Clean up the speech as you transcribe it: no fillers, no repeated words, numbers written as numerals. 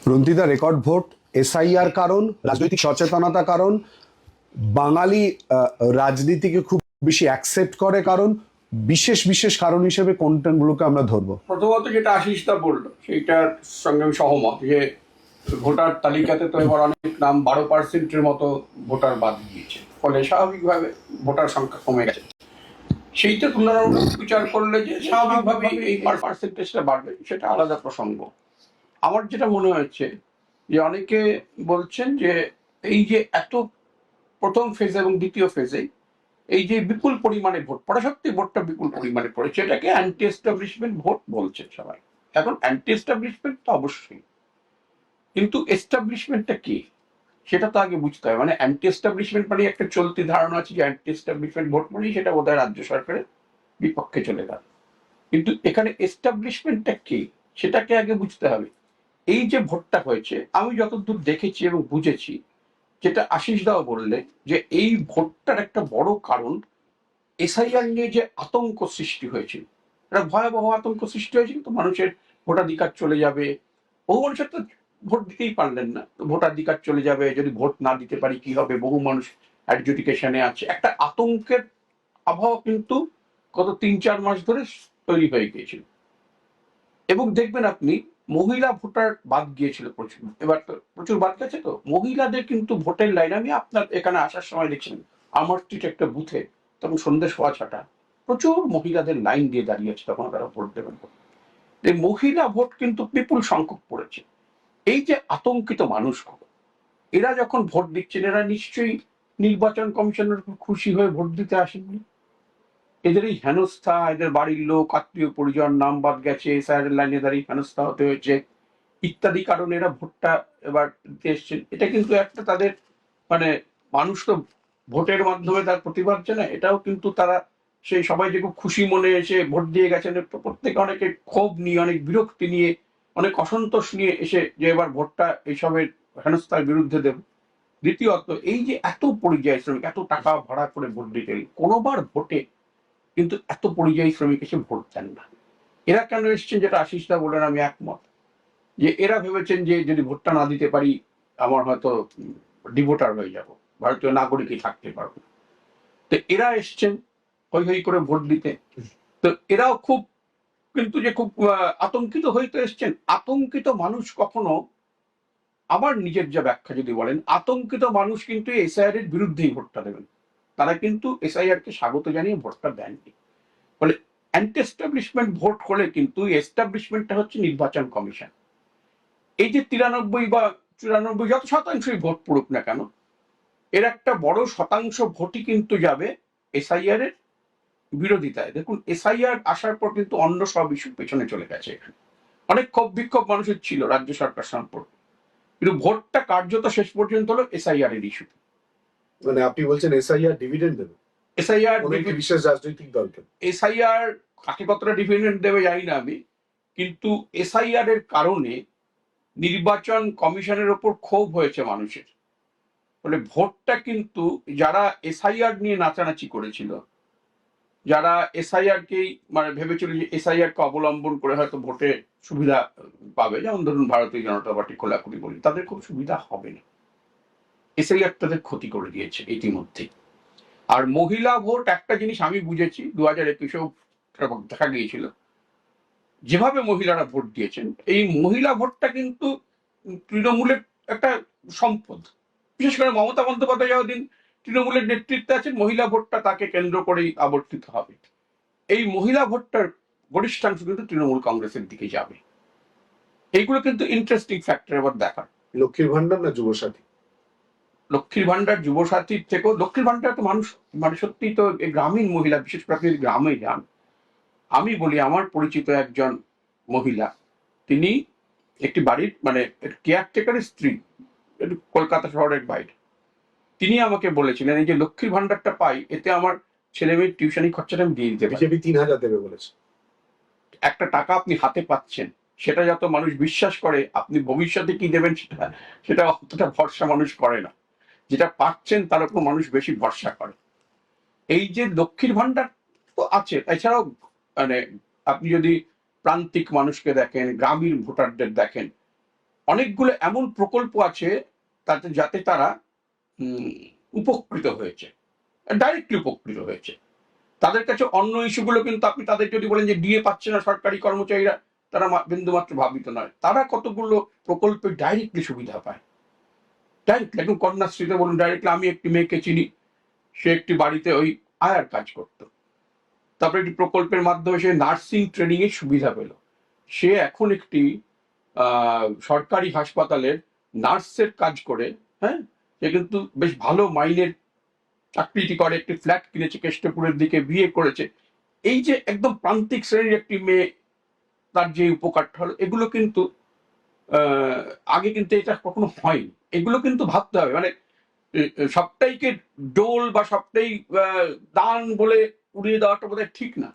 রন্তিদা, record vote, SIR কারণ, রাজনৈতিক সচেতনতা কারণ, বাঙালি রাজনীতিকে খুব বেশি অ্যাকসেপ্ট করে কারণ, বিশেষ বিশেষ কারণ হিসেবে কোনটাগুলোকে আমরা ধরবো? প্রথমত যেটা আশিসদা বললো সেইটার সঙ্গে আমি সহমত যে ভোটার তালিকাতে তো এবার অনেক নাম 12% মতো ভোটার বাদ দিয়েছে, ফলে স্বাভাবিকভাবে ভোটার সংখ্যা কমে গেছে। সেইটা তুলনামূলক বিচার করলে যে স্বাভাবিকভাবে এই পার্সেন্টেজটা বাড়বে সেটা আলাদা প্রসঙ্গ। আমার যেটা মনে হচ্ছে যে অনেকে বলছেন যে এই যে এত প্রথম ফেজে এবং দ্বিতীয় ফেজে এই যে বিপুল পরিমাণে ভোট পড়া, সত্যি ভোটটা বিপুল পরিমাণে পড়েছে, এটাকে অ্যান্টি এস্টাবলিশমেন্ট ভোট বলছে সবাই। এখন অ্যান্টি এস্টাবলিশমেন্ট তো অবশ্যই, কিন্তু এস্টাবলিশমেন্টটা কি সেটা তো আগে বুঝতে হবে। মানে অ্যান্টি এস্টাবলিশমেন্ট মানে একটা চলতি ধারণা আছে যে অ্যান্টি এস্টাবলিশমেন্ট ভোট মানেই সেটা বোধহয় রাজ্য সরকারের বিপক্ষে চলে গেল, কিন্তু এখানে এস্টাবলিশমেন্টটা কি সেটাকে আগে বুঝতে হবে। এই যে ভোটটা হয়েছে আমি যতদূর দেখেছি এবং বুঝেছি, যেটা আশিস দাও বললে যে এই ভোটটার একটা বড় কারণ এসআইআর নিয়ে যে আতঙ্ক সৃষ্টি হয়েছিল, একটা ভয়াবহ আতঙ্ক সৃষ্টি হয়েছিল। তো মানুষের ভোটাধিকার চলে যাবে, বহু মানুষের তো ভোট দিতেই পারলেন না, তো ভোটাধিকার চলে যাবে, যদি ভোট না দিতে পারি কি হবে, বহু মানুষ অ্যাডজুডিকেশনে আছে, একটা আতঙ্কের আবহাওয়া কিন্তু গত 3-4 মাস ধরে তৈরি হয়ে গিয়েছিল। এবং দেখবেন আপনি মহিলা ভোটার বাদ গিয়েছিল প্রচুর, এবার তো প্রচুর বাদ গেছে, তো মহিলাদের কিন্তু ভোটের লাইন, আমি আপনার এখানে আসার সময় দেখছিলাম আমার স্ট্রিট একটা বুথে, তখন সন্ধ্যে 6:15 প্রচুর মহিলাদের লাইন দিয়ে দাঁড়িয়েছে, তখন তারা ভোট দেবেন। এই মহিলা ভোট কিন্তু বিপুল সংখ্যক পড়েছে। এই যে আতঙ্কিত মানুষগুলো, এরা যখন ভোট দিচ্ছেন এরা নিশ্চয়ই নির্বাচন কমিশনের উপর খুশি হয়ে ভোট দিতে আসেননি। এদের এই হেনস্থা, এদের বাড়ির লোক আত্মীয় পরিজন নাম বাদ গেছে, এসআইআর লাইনে দাঁড়িয়ে হেনস্থা হতে হয়েছে ইত্যাদি কারণে এরা ভোটটা এবার দিতে এসছেন। এটা কিন্তু একটা তাদের মানে, মানুষ তো ভোটের মাধ্যমে তার প্রতিবাদ জানায়, এটাও কিন্তু তারা সেই সবাই যে খুব খুশি মনে এসে ভোট দিয়ে গেছেন, প্রত্যেকে অনেকে ক্ষোভ নিয়ে, অনেক বিরক্তি নিয়ে, অনেক অসন্তোষ নিয়ে এসে যে এবার ভোটটা এইসবের হেনস্থার বিরুদ্ধে দেব। দ্বিতীয়ত এই যে এত পরিযায়ী শ্রমিক এত টাকা ভাড়া করে ভোট দিতে, কোনোবার ভোটে কিন্তু এত পরিযায়ী শ্রমিক এসে ভোট দেন না। এরা কেন এসছেন, যেটা আশিসদা বললেন, আমি একমত, যে এরা ভেবেছেন যে যদি ভোটটা না দিতে পারি আমার হয়তো ডিভোটার হয়ে যাব, ভারতীয় নাগরিকই থাকতে পারবো। তো এরা এসছেন হই হই করে ভোট দিতে, তো এরাও খুব কিন্তু যে খুব আতঙ্কিত হইতে এসছেন। আতঙ্কিত মানুষ কখনো, আমার নিজের যা ব্যাখ্যা যদি বলেন, আতঙ্কিত মানুষ কিন্তু এসআইআর এর বিরুদ্ধেই ভোটটা দেবেন, তারা কিন্তু এসআইআর কে স্বাগত জানিয়ে ভোটটা দেননি। ফলে অ্যান্টি এস্টাবলিশমেন্ট ভোট হলে কিন্তু এস্টাবলিশমেন্টটা হচ্ছে নির্বাচন কমিশন। এই যে 93 বা 94 যত শতাংশই ভোট পড়ুক না কেন, এর একটা বড় শতাংশ ভোটই কিন্তু যাবে এসআইআর এর বিরোধিতায়। দেখুন এসআইআর আসার পর কিন্তু অন্য সব ইস্যু পেছনে চলে গেছে। এখানে অনেক ক্ষোভ বিক্ষোভ মানুষের ছিল রাজ্য সরকার সম্পর্কে, কিন্তু ভোটটা কার্যত শেষ পর্যন্ত হলো এসআইআর এর ইস্যু। মানে আপনি বলছেন এসআইআর ডিভিডেন্ড দেবে এসআইআর বিশেষ রাজনৈতিক দলকে? এসআইআর কাকে কতটা ডিভিডেন্ড দেবে জানি না আমি, কিন্তু এসআইআর এর কারণে নির্বাচন কমিশনের ওপর ক্ষোভ হয়েছে মানুষের। ফলে ভোটটা কিন্তু যারা এসআইআর নিয়ে নাচানাচি করেছিল, যারা এসআইআর কেই মানে ভেবেছিল যে এসআইআর কে অবলম্বন করে হয়তো ভোটে সুবিধা পাবে, যেমন ধরুন ভারতীয় জনতা পার্টি খোলাখুলি বলি, তাদের খুব সুবিধা হবে না। এসআইআর তাদের ক্ষতি করে দিয়েছে ইতিমধ্যে। আর মহিলা ভোট একটা জিনিস আমি বুঝেছি, 2021-এও দেখা গিয়েছিল যেভাবে মহিলারা ভোট দিয়েছেন, এই মহিলা ভোটটা কিন্তু তৃণমূলের একটা সম্পদ। বিশেষ করে মমতা বন্দ্যোপাধ্যায় যতদিন তৃণমূলের নেতৃত্বে আছেন, মহিলা ভোটটা তাকে কেন্দ্র করেই আবর্তিত হবে। এই মহিলা ভোটটার গরিষ্ঠাংশ কিন্তু তৃণমূল কংগ্রেসের দিকে যাবে। এইগুলো কিন্তু ইন্টারেস্টিং ফ্যাক্টর এবার দেখার। লক্ষ্মীর ভান্ডার না যুবসাথী? লক্ষ্মীর ভান্ডার যুবসাথীর থেকেও, লক্ষ্মীর ভান্ডার তো মানুষ মানে সত্যি তো গ্রামীণ মহিলা, বিশেষ করে আপনি গ্রামে যান। আমি বলি আমার পরিচিত একজন মহিলা, তিনি একটি বাড়ির মানে কেয়ারটেকারের স্ত্রী, কলকাতা শহরের বাইরে, তিনি আমাকে বলেছিলেন এই যে লক্ষ্মীর ভান্ডারটা পাই, এতে আমার ছেলে মেয়ের টিউশনি খরচাটা আমি দিয়ে দিতে পারি। বিজেপি 3000 দেবে বলেছে। একটা টাকা আপনি হাতে পাচ্ছেন, সেটা যত মানুষ বিশ্বাস করে, আপনি ভবিষ্যতে কি দেবেন সেটা অতটা ভরসা মানুষ করে না। যেটা পাচ্ছেন তার উপর মানুষ বেশি ভরসা করে। এই যে লক্ষ্মীর ভান্ডার তো আছে, এছাড়াও মানে আপনি যদি প্রান্তিক মানুষকে দেখেন, গ্রামীণ ভোটারদের দেখেন, অনেকগুলো এমন প্রকল্প আছে তাতে যাতে তারা উপকৃত হয়েছে, ডাইরেক্টলি উপকৃত হয়েছে। তাদের কাছে অন্য ইস্যুগুলো কিন্তু আপনি তাদের যদি বলেন যে ডিএ পাচ্ছে না সরকারি কর্মচারীরা, তারা বিন্দুমাত্র ভাবিত নয়। তারা কতগুলো প্রকল্পে ডাইরেক্টলি সুবিধা পায়, ডাইরেক্টলি। একদম কন্যাশ্রীতে বলুন, ডাইরেক্টলি আমি একটি মেয়েকে চিনি, সে একটি বাড়িতে ওই আয়ার কাজ করত, তারপরে একটি প্রকল্পের মাধ্যমে সে নার্সিং ট্রেনিং এর সুবিধা পেল, সে এখন একটি সরকারি হাসপাতালের নার্সের কাজ করে, হ্যাঁ, সে কিন্তু বেশ ভালো মাইনের চাকরিটি করে, একটি ফ্ল্যাট কিনেছে কেষ্টপুরের দিকে, বিয়ে করেছে। এই যে একদম প্রান্তিক শ্রেণীর একটি মেয়ে, তার যে উপকারটা হলো, এগুলো কিন্তু আগে কিন্তু এটা কখনো হয়নি। এগুলো কিন্তু ভাবতে হবে, মানে সবটাইকে ডোল বা সবটাই দান বলে উড়িয়ে দেওয়াটা বোধহয় ঠিক না।